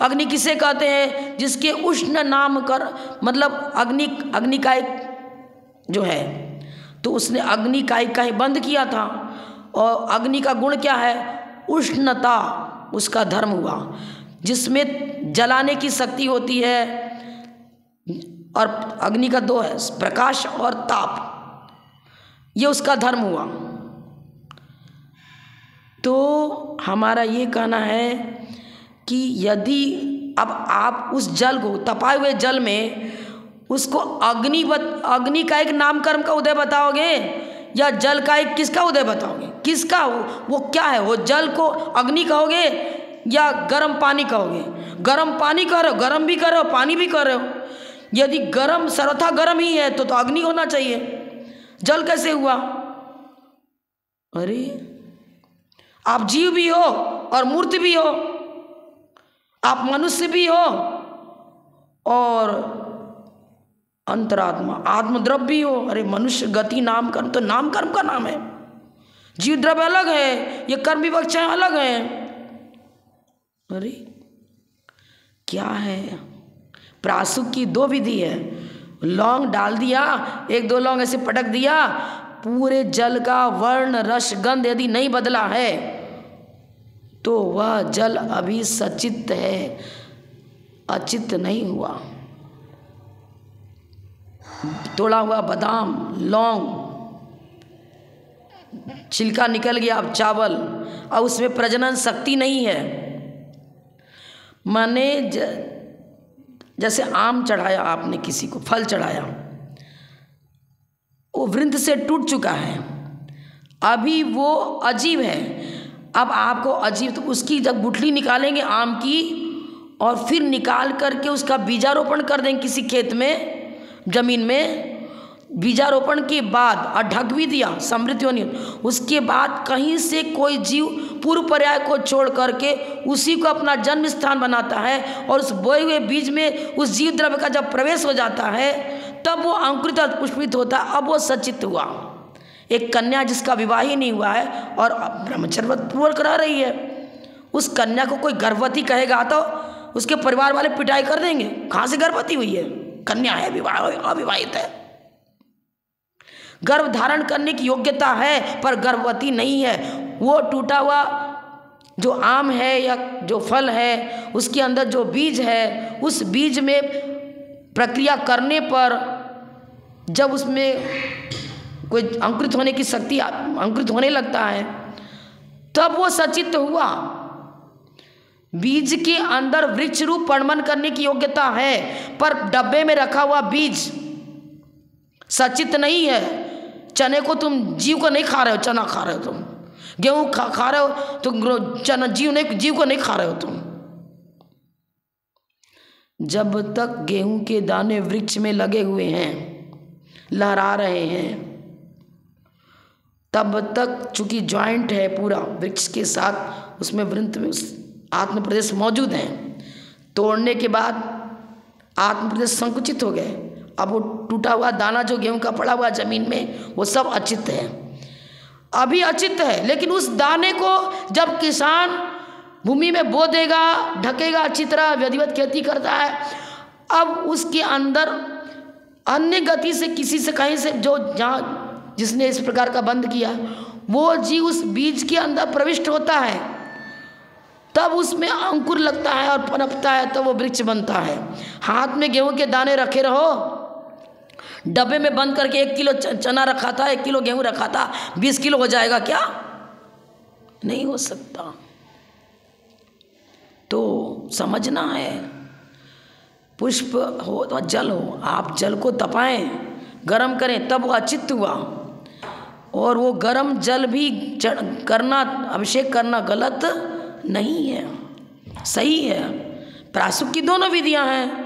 A: अग्नि किसे कहते हैं? जिसके उष्ण नाम कर, मतलब अग्नि का एक जो है, तो उसने अग्नि का ही बंद किया था। और अग्नि का गुण क्या है? उष्णता उसका धर्म हुआ, जिसमें जलाने की शक्ति होती है। और अग्नि का दो है, प्रकाश और ताप, ये उसका धर्म हुआ। तो हमारा ये कहना है कि यदि अब आप उस जल को, तपाए हुए जल में उसको अग्नि का एक नामकर्म का उदय बताओगे या जल का एक किसका उदय बताओगे? किसका? वो क्या है? वो जल को अग्नि कहोगे या गर्म पानी कहोगे? गर्म पानी कह रहे हो, गर्म भी कर रहे हो, पानी भी कर रहे हो। यदि गर्म सर्वथा गर्म ही है तो अग्नि होना चाहिए, जल कैसे हुआ? अरे आप जीव भी हो और मूर्त भी हो, आप मनुष्य भी हो और अंतरात्मा आत्मद्रव्य भी हो। अरे मनुष्य गति नाम कर्म, तो नाम कर्म का नाम है, जीव द्रव्य अलग है, ये कर्म विवक्षाएं अलग हैं। अरे क्या है? प्रासुक की दो विधि है, लौंग डाल दिया, एक दो लौंग ऐसे पटक दिया, पूरे जल का वर्ण रस गंध यदि नहीं बदला है तो वह जल अभी सचित्त है, अचित्त नहीं हुआ। तोड़ा हुआ बादाम, लौंग, छिलका निकल गया, अब चावल, और उसमें प्रजनन शक्ति नहीं है। माने जैसे आम चढ़ाया आपने, किसी को फल चढ़ाया, वो वृंत से टूट चुका है, अभी वो अजीब है। अब आपको अजीब, तो उसकी जब गुठली निकालेंगे आम की और फिर निकाल करके उसका बीजारोपण कर देंगे किसी खेत में, जमीन में, बीजारोपण के बाद और ढक भी दिया, समृद्धि होनी, उसके बाद कहीं से कोई जीव पूर्व पर्याय को छोड़ करके उसी को अपना जन्म स्थान बनाता है और उस बोए हुए बीज में उस जीव द्रव्य का जब प्रवेश हो जाता है तब वो अंकुरित और पुष्पित होता है। अब वो सचित हुआ। एक कन्या जिसका विवाह ही नहीं हुआ है और ब्रह्मचर्य पूर्वक रह रही है, उस कन्या को कोई गर्भवती कहेगा तो उसके परिवार वाले पिटाई कर देंगे। कहाँ से गर्भवती हुई है? कन्या है, विवाह अविवाहित है, गर्भ धारण करने की योग्यता है पर गर्भवती नहीं है। वो टूटा हुआ जो आम है या जो फल है, उसके अंदर जो बीज है, उस बीज में प्रक्रिया करने पर जब उसमें कोई अंकुरित होने की शक्ति, अंकुरित होने लगता है, तब वो सचित हुआ। बीज के अंदर वृक्ष रूप परिणमन करने की योग्यता है पर डब्बे में रखा हुआ बीज सचित नहीं है। चने को तुम जीव को नहीं खा रहे हो, चना खा रहे हो तुम। गेहूँ खा रहे हो तो चना जीव को नहीं खा रहे हो तुम। जब तक गेहूं के दाने वृक्ष में लगे हुए हैं, लहरा रहे हैं, तब तक चूंकि ज्वाइंट है पूरा वृक्ष के साथ, उसमें वृंत में आत्म प्रदेश मौजूद हैं। तोड़ने के बाद आत्म प्रदेश संकुचित हो गए। अब वो टूटा हुआ दाना जो गेहूं का पड़ा हुआ जमीन में, वो सब अचित है, अभी अचित है। लेकिन उस दाने को जब किसान भूमि में बो देगा, ढकेगा, अच्छी तरह विधिवत खेती करता है, अब उसके अंदर अन्य गति से किसी से कहीं से जो जहाँ जिसने इस प्रकार का बंद किया, वो जीव उस बीज के अंदर प्रविष्ट होता है, तब उसमें अंकुर लगता है और पनपता है, तो वो वृक्ष बनता है। हाथ में गेहूं के दाने रखे रहो, डब्बे में बंद करके 1 किलो चना रखा था, 1 किलो गेहूं रखा था, 20 किलो हो जाएगा क्या? नहीं हो सकता। तो समझना है, पुष्प हो तो जल हो, आप जल को तपाएं, गर्म करें, तब वो अचित हुआ। और वो गर्म जल भी करना, अभिषेक करना गलत नहीं है, सही है। प्राशुक की दोनों विधियां हैं,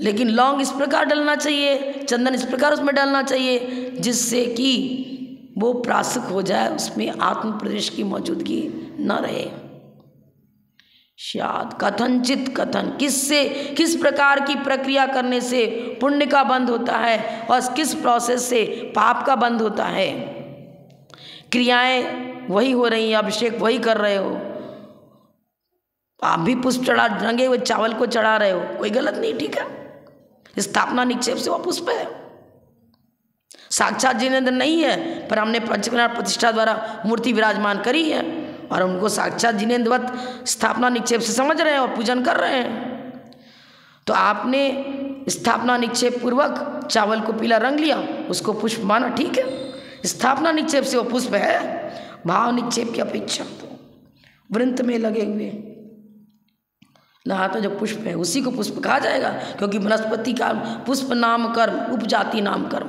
A: लेकिन लौंग इस प्रकार डलना चाहिए, चंदन इस प्रकार उसमें डालना चाहिए, जिससे कि वो प्राशुक हो जाए, उसमें आत्म प्रदेश की मौजूदगी न रहे। शायद कथनचित कथन, किससे, किस प्रकार की प्रक्रिया करने से पुण्य का बंध होता है और किस प्रोसेस से पाप का बंध होता है। क्रियाएं वही हो रही हैं, अभिषेक वही कर रहे हो, आप भी पुष्प चढ़ा, रंगे हुए चावल को चढ़ा रहे हो, कोई गलत नहीं, ठीक है। स्थापना निक्षेप से वो पुष्प है, साक्षात जिनेंद्र नहीं है, पर हमने पंचकन्या प्रतिष्ठा द्वारा मूर्ति विराजमान करी है और उनको साक्षात जिनेंद्रवत स्थापना निक्षेप से समझ रहे हैं और पूजन कर रहे हैं। तो आपने स्थापना निक्षेप पूर्वक चावल को पीला रंग लिया, उसको पुष्प माना, ठीक है। स्थापना निक्षेप से वो पुष्प है, भाव निक्षेप की अपेक्षा तो वृंत में लगे हुए लहाता जो पुष्प है उसी को पुष्प कहा जाएगा, क्योंकि वनस्पति का पुष्प नाम कर्म, उपजाति नाम कर्म,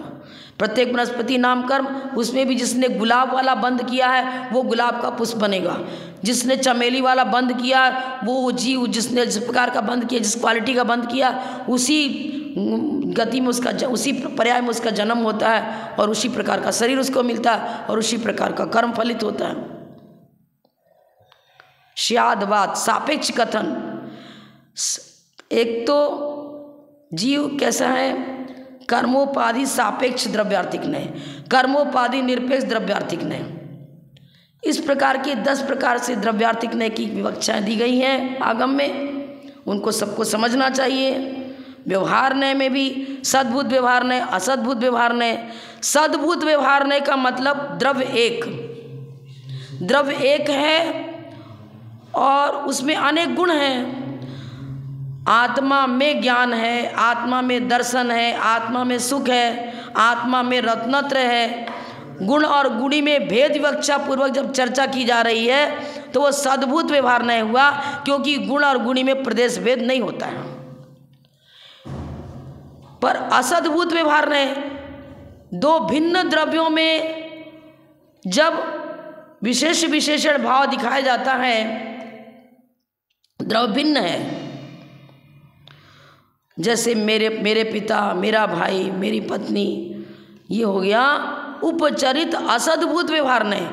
A: प्रत्येक वनस्पति नाम कर्म, उसमें भी जिसने गुलाब वाला बंद किया है वो गुलाब का पुष्प बनेगा, जिसने चमेली वाला बंद किया वो जीव, जिसने जिस प्रकार का बंद किया, जिस क्वालिटी का बंद किया, उसी गति में उसका, उसी पर्याय में उसका जन्म होता है और उसी प्रकार का शरीर उसको मिलता है और उसी प्रकार का कर्म फलित होता है। श्यादवाद सापेक्ष कथन, एक तो जीव कैसा है, कर्मोपाधि सापेक्ष द्रव्यार्थिक ने, कर्मोपाधि निरपेक्ष द्रव्यार्थिक ने, इस प्रकार के 10 प्रकार से द्रव्यार्थिक ने की विवक्षाएं दी गई हैं आगम में, उनको सबको समझना चाहिए। व्यवहार ने में भी सद्भूत व्यवहार ने, असद्भूत व्यवहार ने। सद्भूत व्यवहार ने का मतलब द्रव्य एक है और उसमें अनेक गुण हैं। आत्मा में ज्ञान है, आत्मा में दर्शन है, आत्मा में सुख है, आत्मा में रत्नत्र है। गुण और गुणी में भेद विवक्षा पूर्वक जब चर्चा की जा रही है तो वो सद्भूत व्यवहार नहीं हुआ, क्योंकि गुण और गुणी में प्रदेश भेद नहीं होता है। पर असद्भूत व्यवहार ने, 2 भिन्न द्रव्यों में जब विशेष विशेषण भाव दिखाया जाता है, द्रव्य भिन्न है, जैसे मेरे पिता, मेरा भाई, मेरी पत्नी, ये हो गया उपचरित असद्भूत व्यवहार नहीं।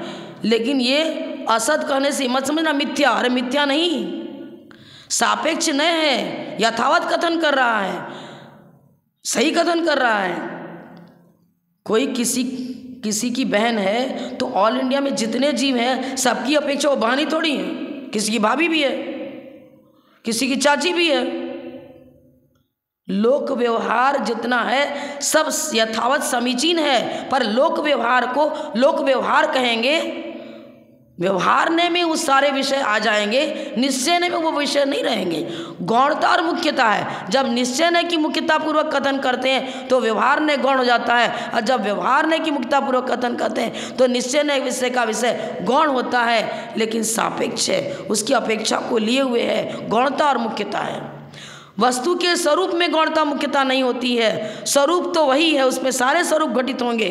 A: लेकिन ये असद कहने से मत समझना मिथ्या, अरे मिथ्या नहीं, सापेक्ष नहीं है, यथावत कथन कर रहा है, सही कथन कर रहा है। कोई किसी की बहन है तो ऑल इंडिया में जितने जीव हैं सबकी अपेक्षा वो बहन ही थोड़ी है, किसी की भाभी भी है, किसी की चाची भी है। लोक व्यवहार जितना है सब यथावत समीचीन है, पर लोक व्यवहार को लोक व्यवहार कहेंगे, व्यवहारने में उस सारे विषय आ जाएंगे, निश्चय में वो विषय नहीं रहेंगे। गौणता और मुख्यता है, जब निश्चय की मुख्यता पूर्वक कथन करते हैं तो व्यवहार ने गौण हो जाता है, और जब व्यवहार ने की मुख्यता पूर्वक कथन करते हैं तो निश्चय विषय का विषय गौण होता है, लेकिन सापेक्ष है, उसकी अपेक्षा को लिए हुए है, गौणता और मुख्यता है। वस्तु के स्वरूप में गौणता मुख्यता नहीं होती है, स्वरूप तो वही है, उसमें सारे स्वरूप घटित होंगे।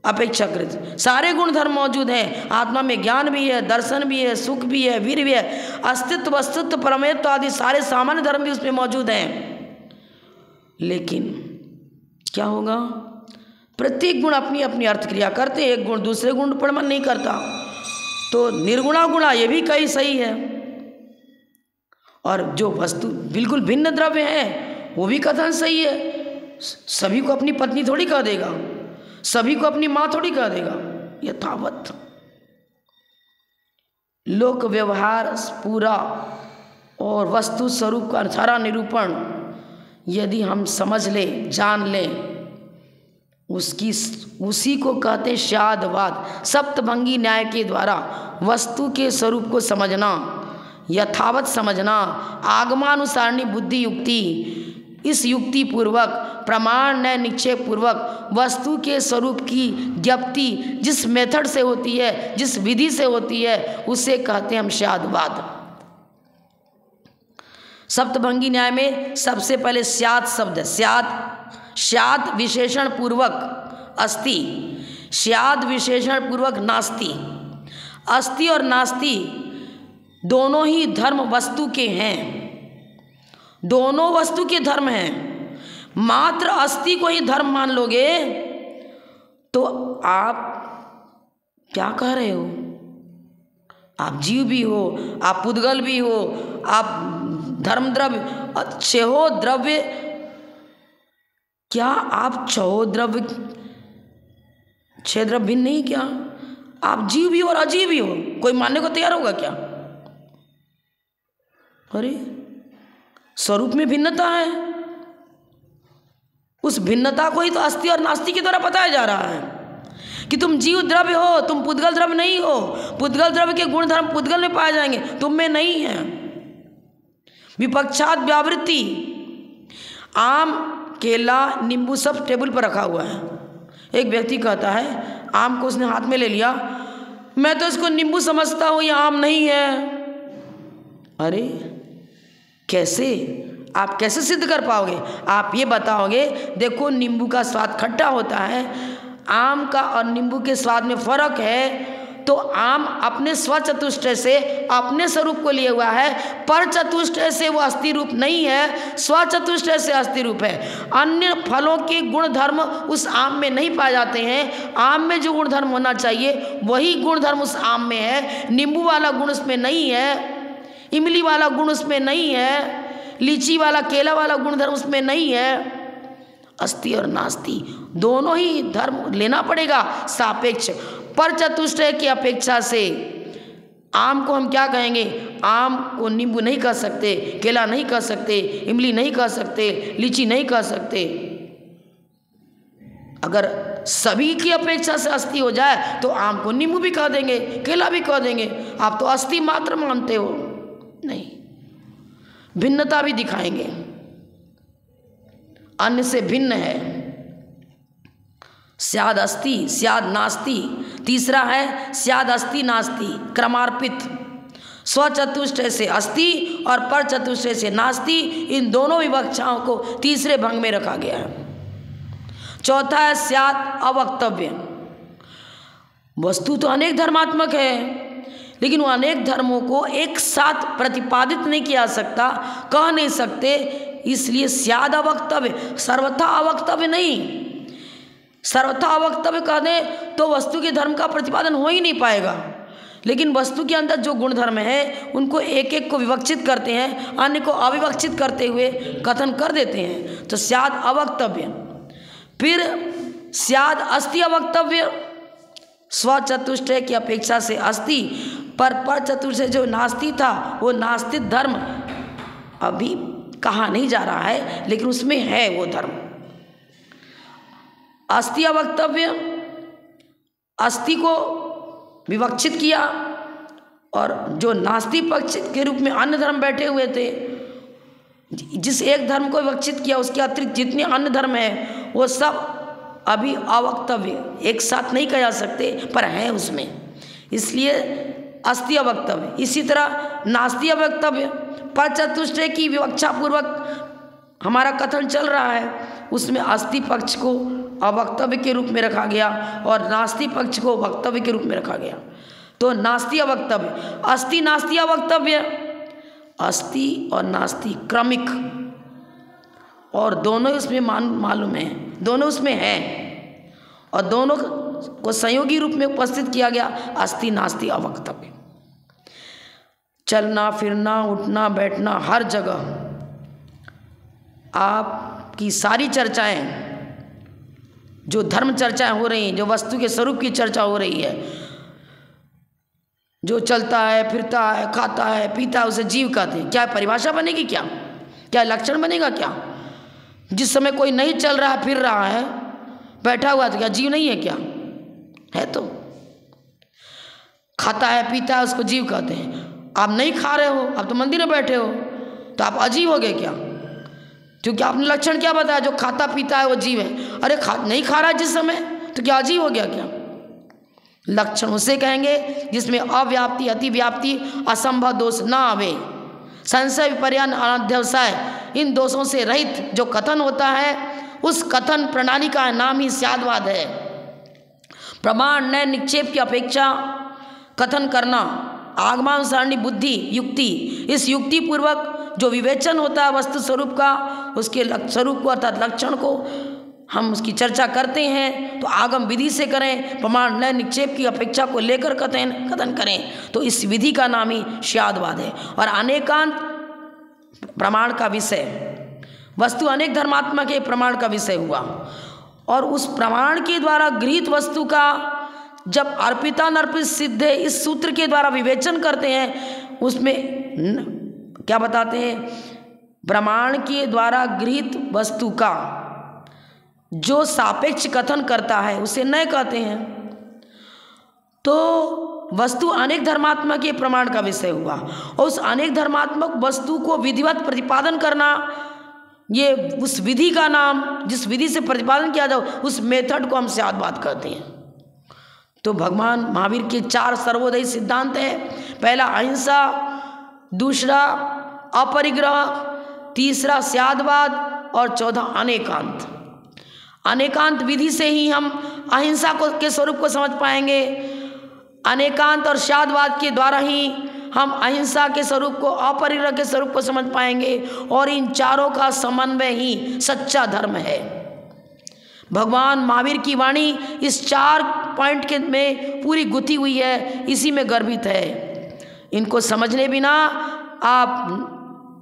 A: अपेक्षाकृत सारे गुण धर्म मौजूद हैं। आत्मा में ज्ञान भी है, दर्शन भी है, सुख भी है, वीर भी है, अस्तित्व, वस्तुत्व, परमेत्व आदि सारे सामान्य धर्म भी उसमें मौजूद हैं। लेकिन क्या होगा, प्रत्येक गुण अपनी अपनी अर्थ क्रिया करते, एक गुण दूसरे गुण पर मन नहीं करता। तो निर्गुणा गुणा ये भी कहीं सही है, और जो वस्तु बिल्कुल भिन्न द्रव्य है वो भी कथन सही है। सभी को अपनी पत्नी थोड़ी कह देगा, सभी को अपनी माँ थोड़ी कह देगा। यथावत लोक व्यवहार पूरा और वस्तु स्वरूप का सारा निरूपण यदि हम समझ लें, जान लें, उसी को कहते हैं स्यादवाद। सप्तभंगी न्याय के द्वारा वस्तु के स्वरूप को समझना, यथावत समझना, आगमानुसारणी बुद्धि युक्ति, इस युक्ति पूर्वक प्रमाण न्याय निश्चय पूर्वक वस्तु के स्वरूप की ज्ञप्ति जिस मेथड से होती है, जिस विधि से होती है, उसे कहते हैं हम स्यादवाद। सप्तभंगी न्याय में सबसे पहले स्याद शब्द, स्याद विशेषण पूर्वक अस्ति, स्याद विशेषण पूर्वक नास्ति। अस्ति और नास्ति दोनों ही धर्म वस्तु के हैं, दोनों वस्तु के धर्म हैं। मात्र अस्ति को ही धर्म मान लोगे तो आप क्या कह रहे हो? आप जीव भी हो, आप पुद्गल भी हो, आप धर्म द्रव्य अच्छे हो, द्रव्य क्या आप छो द्रव्य छह द्रव्य भिन्न नहीं क्या? आप जीव भी हो और अजीव भी हो, कोई मानने को तैयार होगा क्या? अरे स्वरूप में भिन्नता है, उस भिन्नता को ही तो अस्ति और नास्ति के द्वारा बताया जा रहा है कि तुम जीव द्रव्य हो, तुम पुद्गल द्रव्य नहीं हो। पुद्गल द्रव्य के गुण धर्म पुद्गल में पाए जाएंगे, तुम में नहीं है। विपक्षात व्यावृत्ति, आम, केला, नींबू सब टेबल पर रखा हुआ है। एक व्यक्ति कहता है, आम को उसने हाथ में ले लिया, मैं तो इसको नींबू समझता हूँ, ये आम नहीं है। अरे कैसे? आप कैसे सिद्ध कर पाओगे? आप ये बताओगे देखो नींबू का स्वाद खट्टा होता है, आम का और नींबू के स्वाद में फर्क है। तो आम अपने स्वचतुष्टय से अपने स्वरूप को लिए हुआ है, पर चतुष्टय से वो अस्थि रूप नहीं है, स्वचतुष्टय से अस्थि रूप है। अन्य फलों के गुण धर्म उस आम में नहीं पाए जाते हैं। आम में जो गुण धर्म होना चाहिए वही गुण धर्म उस आम में है। नींबू वाला गुण उसमें नहीं है, इमली वाला गुण उसमें नहीं है, लीची वाला, केला वाला गुण धर्म उसमें नहीं है। अस्ति और नास्ति दोनों ही धर्म लेना पड़ेगा सापेक्ष। पर चतुष्टय की अपेक्षा से आम को हम क्या कहेंगे? आम को नींबू नहीं कह सकते, केला नहीं कह सकते, इमली नहीं कह सकते, लीची नहीं कह सकते। अगर सभी की अपेक्षा से अस्थि हो जाए तो आम को नींबू भी कह देंगे, केला भी कह देंगे। आप तो अस्थि मात्र मानते हो। नहीं, भिन्नता भी दिखाएंगे, अन्य से भिन्न है। स्याद अस्ति, स्याद नास्ति। तीसरा है स्याद अस्ति नास्ति क्रमार्पित। स्वचतुष्टय से अस्ति और पर चतुष्टय से नास्ति, इन दोनों विवक्षाओं को तीसरे भंग में रखा गया है। चौथा है स्याद अवक्तव्य। वस्तु तो अनेक धर्मात्मक है, लेकिन वो अनेक धर्मों को एक साथ प्रतिपादित नहीं किया सकता, कह नहीं सकते, इसलिए स्याद अवक्तव्य। सर्वथा अवक्तव्य नहीं, सर्वथा अवक्तव्य कह दें तो वस्तु के धर्म का प्रतिपादन हो ही नहीं पाएगा। लेकिन वस्तु के अंदर जो गुण धर्म है उनको एक एक को विवक्षित करते हैं, अन्य को अविवक्षित करते हुए कथन कर देते हैं। तो स्याद अवक्तव्य। फिर स्याद अस्ति अवक्तव्य। स्वचतुष्टय की अपेक्षा से अस्ति, पर चतुष्टय जो नास्ति था वो नास्तिक धर्म अभी कहा नहीं जा रहा है, लेकिन उसमें है वो धर्म। अस्ति अवक्तव्य, अस्ति को विवक्षित किया, और जो नास्ति पक्ष के रूप में अन्य धर्म बैठे हुए थे, जिस एक धर्म को विवक्षित किया उसके अतिरिक्त जितने अन्य धर्म हैं वो सब अभी अवक्तव्य, एक साथ नहीं कह जा सकते, पर हैं उसमें, इसलिए अस्ति अवक्तव्य। इसी तरह नास्ति अवक्तव्य, पर चतुष्टय की विवक्षा पूर्वक हमारा कथन चल रहा है, उसमें अस्ति पक्ष को अवक्तव्य के रूप में रखा गया और नास्ति पक्ष को वक्तव्य के रूप में रखा गया। तो नास्ति अवक्तव्य, अस्ति नास्ति अवक्तव्य, अस्ति और नास्ति क्रमिक, और दोनों इसमें मालूम है, दोनों उसमें हैं और दोनों को संयोगी रूप में उपस्थित किया गया, अस्ति नास्ति अवक्तव्य। चलना फिरना उठना बैठना हर जगह आपकी सारी चर्चाएं, जो धर्म चर्चाएं हो रही हैं, जो वस्तु के स्वरूप की चर्चा हो रही है, जो चलता है फिरता है खाता है पीता है उसे जीव कहते हैं। क्या परिभाषा बनेगी? क्या लक्षण बनेगा? क्या जिस समय कोई नहीं चल रहा है फिर रहा है बैठा हुआ तो क्या जीव नहीं है? क्या है? तो खाता है पीता है उसको जीव कहते हैं। आप नहीं खा रहे हो, आप तो मंदिर में बैठे हो, तो आप अजीब हो गए क्या? क्योंकि आपने लक्षण क्या बताया? जो खाता पीता है वो जीव है। अरे नहीं खा रहा है जिस समय, तो क्या अजीब हो गया? क्या लक्षण उसे कहेंगे जिसमें अव्याप्ति अतिव्याप्ति असंभव दोष ना आवे, संशय विपर्य अनध्यवसाय, इन दोषों से रहित जो कथन होता है उस कथन प्रणाली का नाम ही स्यादवाद है। प्रमाण नए निक्षेप की अपेक्षा कथन करना, आगमानुसारणी बुद्धि युक्ति, इस युक्ति पूर्वक जो विवेचन होता है वस्तु स्वरूप का, उसके स्वरूप को अर्थात लक्षण को हम उसकी चर्चा करते हैं तो आगम विधि से करें, प्रमाण नए निक्षेप की अपेक्षा को लेकर कथन करें, तो इस विधि का नाम ही स्यादवाद है। और अनेकांत प्रमाण का विषय, वस्तु अनेक धर्मात्मक के प्रमाण का विषय हुआ, और उस प्रमाण के द्वारा गृहीत वस्तु का जब अर्पितानर्पित सिद्ध है इस सूत्र के द्वारा विवेचन करते हैं, उसमें क्या बताते हैं? प्रमाण के द्वारा गृहीत वस्तु का जो सापेक्ष कथन करता है उसे नए कहते हैं। तो वस्तु अनेक धर्मात्मक के प्रमाण का विषय हुआ, और उस अनेक धर्मात्मक वस्तु को विधिवत प्रतिपादन करना, ये उस विधि का नाम, जिस विधि से प्रतिपादन किया जाए उस मेथड को हम स्यादवाद कहते हैं। तो भगवान महावीर के 4 सर्वोदयी सिद्धांत हैं। पहला अहिंसा, दूसरा अपरिग्रह, तीसरा स्यादवाद और चौथा अनेकांत। अनेकांत विधि से ही हम अहिंसा के स्वरूप को समझ पाएंगे, अनेकांत और स्यादवाद के द्वारा ही हम अहिंसा के स्वरूप को, अपरिग्रह के स्वरूप को समझ पाएंगे, और इन चारों का समन्वय ही सच्चा धर्म है। भगवान महावीर की वाणी इस 4 पॉइंट के में पूरी गुथी हुई है, इसी में गर्भित है। इनको समझने बिना आप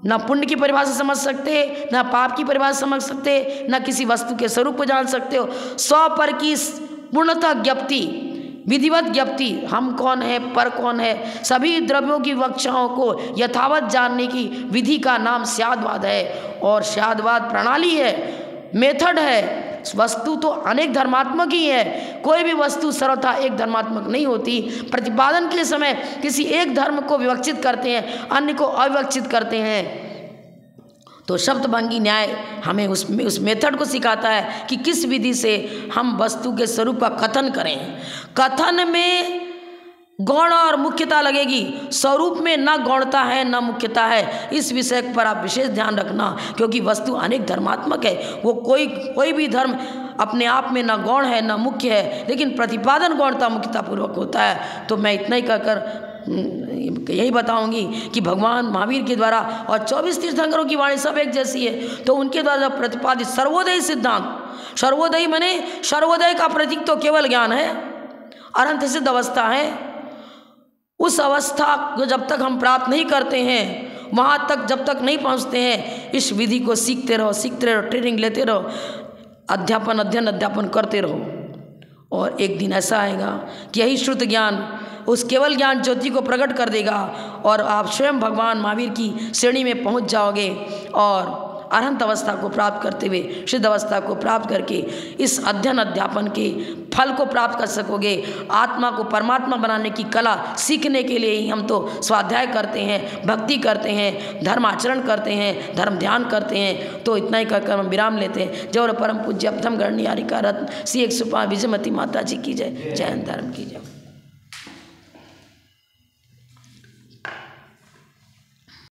A: न पुण्य की परिभाषा समझ सकते, न पाप की परिभाषा समझ सकते, न किसी वस्तु के स्वरूप को जान सकते हो। स्व पर की पूर्णतः ज्ञप्ति, विधिवत ज्ञप्ति, हम कौन है पर कौन है, सभी द्रव्यों की विवक्षाओं को यथावत जानने की विधि का नाम स्यादवाद है। और स्यादवाद प्रणाली है, मेथड है। वस्तु तो अनेक धर्मात्मक ही है, कोई भी वस्तु सर्वथा एक धर्मात्मक नहीं होती। प्रतिपादन के समय किसी एक धर्म को विवक्षित करते हैं, अन्य को अविवक्षित करते हैं। तो शब्दभंगी न्याय हमें उस मेथड को सिखाता है कि किस विधि से हम वस्तु के स्वरूप का कथन करें। कथन में गौण और मुख्यता लगेगी, स्वरूप में न गौणता है न मुख्यता है। इस विषय पर आप विशेष ध्यान रखना, क्योंकि वस्तु अनेक धर्मात्मक है। वो कोई भी धर्म अपने आप में न गौण है न मुख्य है, लेकिन प्रतिपादन गौणता मुख्यता पूर्वक होता है। तो मैं इतना ही कहकर यही बताऊंगी कि भगवान महावीर के द्वारा और 24 तीर्थंकरों की वाणी सब एक जैसी है, तो उनके द्वारा प्रतिपादित सर्वोदय सिद्धांत, सर्वोदय माने सर्वोदय का प्रतीक तो केवल ज्ञान है, अनंत सिद्ध अवस्था है। उस अवस्था को जब तक हम प्राप्त नहीं करते हैं, वहाँ तक जब तक नहीं पहुँचते हैं, इस विधि को सीखते रहो, ट्रेनिंग लेते रहो, अध्ययन करते रहो। और एक दिन ऐसा आएगा कि यही शुद्ध ज्ञान उस केवल ज्ञान ज्योति को प्रकट कर देगा, और आप स्वयं भगवान महावीर की श्रेणी में पहुँच जाओगे, और अनंत अवस्था को प्राप्त करते हुए सिद्ध अवस्था को प्राप्त करके इस अध्ययन के फल को प्राप्त कर सकोगे। आत्मा को परमात्मा बनाने की कला सीखने के लिए ही हम तो स्वाध्याय करते हैं, भक्ति करते हैं, धर्म आचरण करते हैं, धर्म ध्यान करते हैं। तो इतना ही कहकर हम विराम लेते हैं। जय और परम पूज्य अपथम गणनीय रत्न श्री 105 विजयमती माता जी की जय। जय हिंद, धर्म की जय।